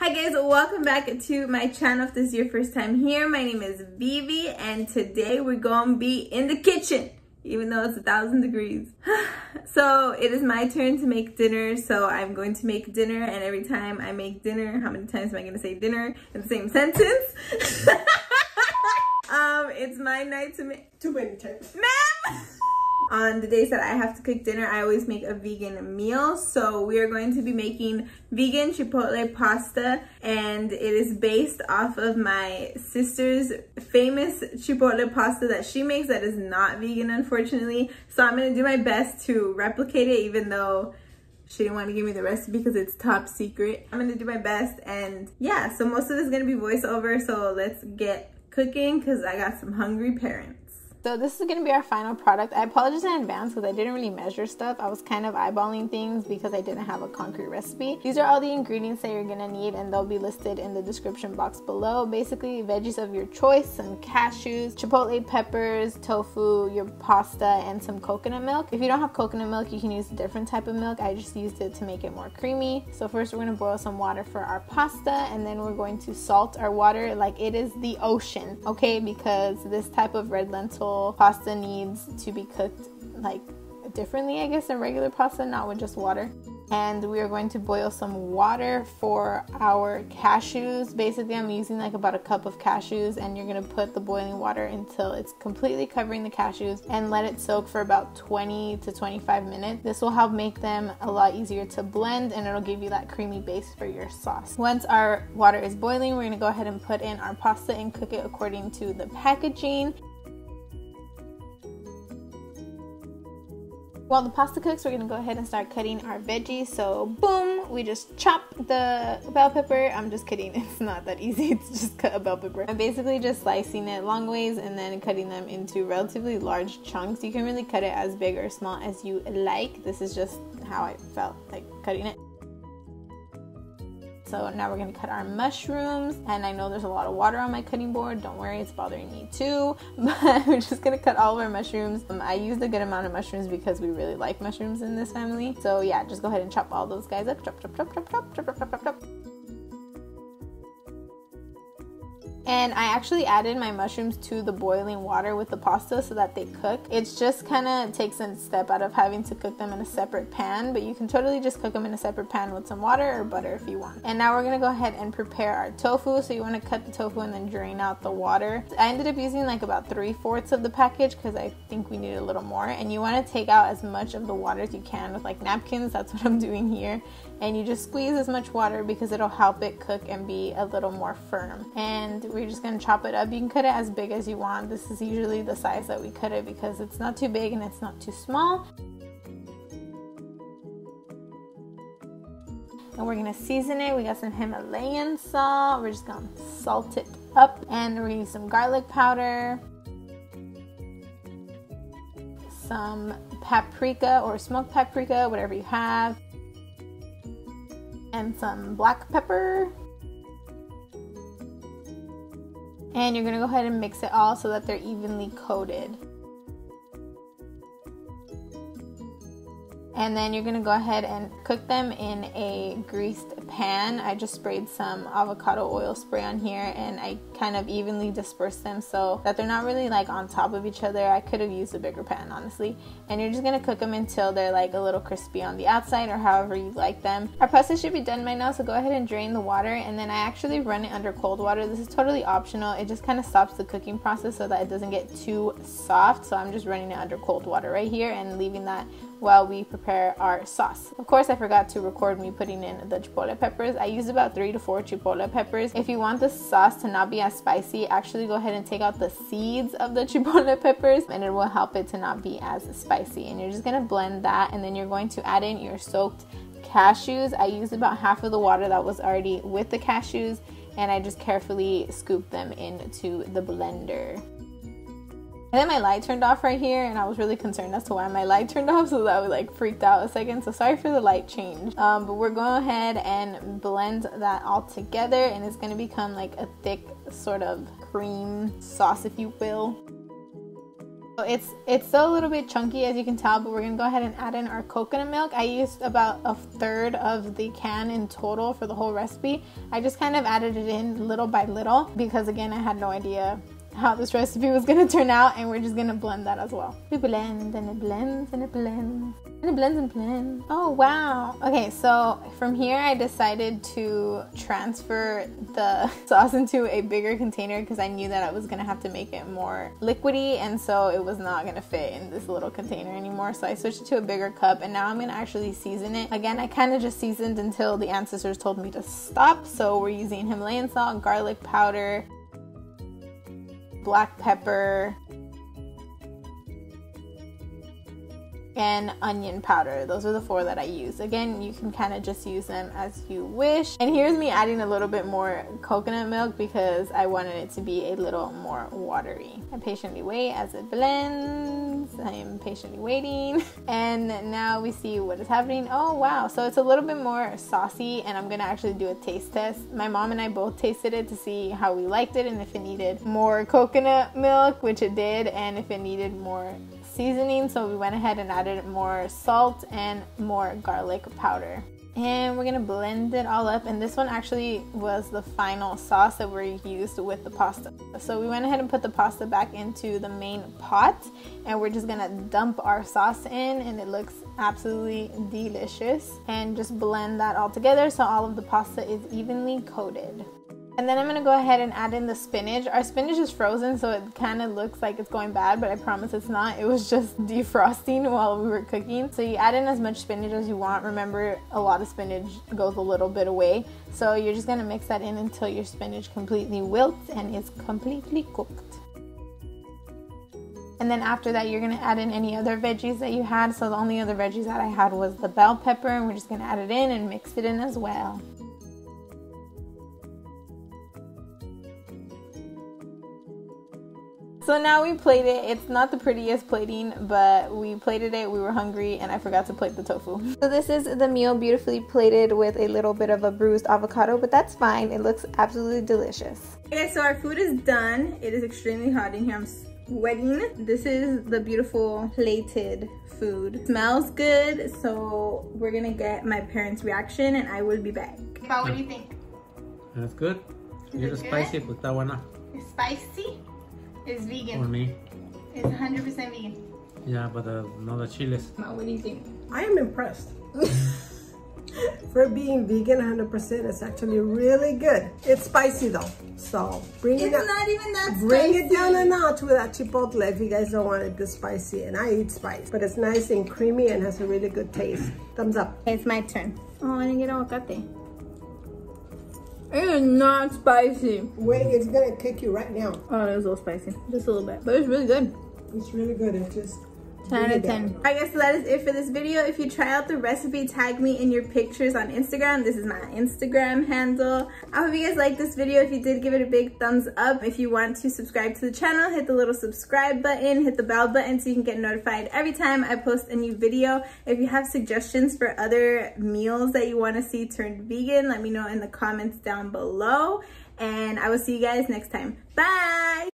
Hi guys, welcome back to my channel. If this is your first time here, my name is Vivi and today we're gonna be in the kitchen even though it's 1,000 degrees. So it is my turn to make dinner, so I'm going to make dinner, and every time I make dinner, how many times am I gonna say dinner in the same sentence? It's my night to make too many times. Ma'am! On the days that I have to cook dinner, I always make a vegan meal. So we are going to be making vegan chipotle pasta, and it is based off of my sister's famous chipotle pasta that she makes that is not vegan, unfortunately. So I'm gonna do my best to replicate it, even though she didn't want to give me the recipe because it's top secret. I'm gonna do my best, and yeah, so most of it is gonna be voiceover. So let's get cooking because I got some hungry parents. So this is going to be our final product. I apologize in advance because I didn't really measure stuff. I was kind of eyeballing things because I didn't have a concrete recipe. These are all the ingredients that you're going to need, and they'll be listed in the description box below. Basically, veggies of your choice, some cashews, chipotle peppers, tofu, your pasta, and some coconut milk. If you don't have coconut milk, you can use a different type of milk. I just used it to make it more creamy. So first we're going to boil some water for our pasta, and then we're going to salt our water like it is the ocean, okay? Because this type of red lentil pasta needs to be cooked like differently, I guess, than regular pasta, not with just water. And we are going to boil some water for our cashews. Basically, I'm using like about a cup of cashews, and you're going to put the boiling water until it's completely covering the cashews and let it soak for about 20 to 25 minutes. This will help make them a lot easier to blend, and it'll give you that creamy base for your sauce. Once our water is boiling, we're going to go ahead and put in our pasta and cook it according to the packaging. While the pasta cooks, we're going to go ahead and start cutting our veggies. So boom, we just chop the bell pepper. I'm just kidding, it's not that easy to just cut a bell pepper. I'm basically just slicing it long ways and then cutting them into relatively large chunks. You can really cut it as big or small as you like. This is just how I felt like cutting it. So now we're going to cut our mushrooms, and I know there's a lot of water on my cutting board. Don't worry, it's bothering me too, but we're just going to cut all of our mushrooms. I used a good amount of mushrooms because we really like mushrooms in this family. So yeah, just go ahead and chop all those guys up. Chop, chop, chop, chop, chop, chop, chop, chop, chop, chop. And I actually added my mushrooms to the boiling water with the pasta so that they cook. It's just kind of takes a step out of having to cook them in a separate pan, but you can totally just cook them in a separate pan with some water or butter if you want. And now we're gonna go ahead and prepare our tofu. So you want to cut the tofu and then drain out the water. I ended up using like about 3/4 of the package because I think we need a little more. And you want to take out as much of the water as you can with like napkins. That's what I'm doing here. And you just squeeze as much water because it'll help it cook and be a little more firm. And we're just gonna chop it up. You can cut it as big as you want. This is usually the size that we cut it because it's not too big and it's not too small. And we're gonna season it. We got some Himalayan salt. We're just gonna salt it up, and we're gonna use some garlic powder, some paprika or smoked paprika, whatever you have, and some black pepper. And you're gonna go ahead and mix it all so that they're evenly coated. And then you're gonna go ahead and cook them in a greased pan. I just sprayed some avocado oil spray on here, and I kind of evenly dispersed them so that they're not really like on top of each other. I could have used a bigger pan, honestly. And you're just gonna cook them until they're like a little crispy on the outside, or however you like them. Our pasta should be done by now, so go ahead and drain the water, and then I actually run it under cold water. This is totally optional. It just kind of stops the cooking process so that it doesn't get too soft. So I'm just running it under cold water right here and leaving that while we prepare our sauce. Of course, I forgot to record me putting in the chipotle peppers. I used about 3 to 4 chipotle peppers. If you want the sauce to not be as spicy, actually go ahead and take out the seeds of the chipotle peppers, and it will help it to not be as spicy. And you're just gonna blend that, and then you're going to add in your soaked cashews. I used about half of the water that was already with the cashews, and I just carefully scooped them into the blender. And then my light turned off right here, and I was really concerned as to why my light turned off, so that I was like freaked out a second. So sorry for the light change. But we're going ahead and blend that all together, and it's going to become like a thick sort of cream sauce, if you will. It's still a little bit chunky, as you can tell, but we're gonna go ahead and add in our coconut milk. I used about 1/3 of the can in total for the whole recipe. I just kind of added it in little by little because, again, I had no idea how this recipe was gonna turn out, and we're just gonna blend that as well. We blend and it blends and it blends and it blends and blends. Oh wow. Okay, so from here I decided to transfer the sauce into a bigger container because I knew that I was gonna have to make it more liquidy, and so it was not gonna fit in this little container anymore. So I switched it to a bigger cup, and now I'm gonna actually season it. Again, I kind of just seasoned until the ancestors told me to stop. So we're using Himalayan salt, garlic powder, black pepper, and onion powder. Those are the 4 that I use. Again, you can kind of just use them as you wish. And here's me adding a little bit more coconut milk because I wanted it to be a little more watery. I patiently wait as it blends. I am patiently waiting. And now we see what is happening. Oh wow, so it's a little bit more saucy, and I'm gonna actually do a taste test. My mom and I both tasted it to see how we liked it and if it needed more coconut milk, which it did, and if it needed more seasoning. So we went ahead and added more salt and more garlic powder, and we're gonna blend it all up. And this one actually was the final sauce that we used with the pasta. So we went ahead and put the pasta back into the main pot, and we're just gonna dump our sauce in, and it looks absolutely delicious. And just blend that all together so all of the pasta is evenly coated. And then I'm gonna go ahead and add in the spinach. Our spinach is frozen, so it kind of looks like it's going bad, but I promise it's not. It was just defrosting while we were cooking. So you add in as much spinach as you want. Remember, a lot of spinach goes a little bit away. So you're just gonna mix that in until your spinach completely wilts and is completely cooked. And then after that, you're gonna add in any other veggies that you had. So the only other veggies that I had was the bell pepper, and we're just gonna add it in and mix it in as well. So now we plated it. It's not the prettiest plating, but we plated it. We were hungry, and I forgot to plate the tofu. So this is the meal, beautifully plated with a little bit of a bruised avocado, but that's fine. It looks absolutely delicious. Okay, so our food is done. It is extremely hot in here. I'm sweating. This is the beautiful plated food. It smells good, so we're gonna get my parents' reaction, and I will be back. Pao, what do you think? That's good. It's spicy, but está buena. It's spicy. It's vegan. For me. It's 100% vegan. Yeah, but no the chiles. What do you think? I am impressed. For being vegan 100%, it's actually really good. It's spicy though, so bring it It's not even that spicy. Bring it down a notch with that chipotle if you guys don't want it this spicy. And I eat spice, but it's nice and creamy and has a really good taste. Thumbs up. Okay, it's my turn. Oh, I didn't get aguacate. It is not spicy. Wait, it's gonna kick you right now. Oh, it was a little spicy. Just a little bit. But it's really good. It's really good. It's just 10 out of 10. Alright guys, so that is it for this video. If you try out the recipe, tag me in your pictures on Instagram. This is my Instagram handle. I hope you guys liked this video. If you did, give it a big thumbs up. If you want to subscribe to the channel, hit the little subscribe button, hit the bell button so you can get notified every time I post a new video. If you have suggestions for other meals that you want to see turned vegan, let me know in the comments down below. And I will see you guys next time. Bye!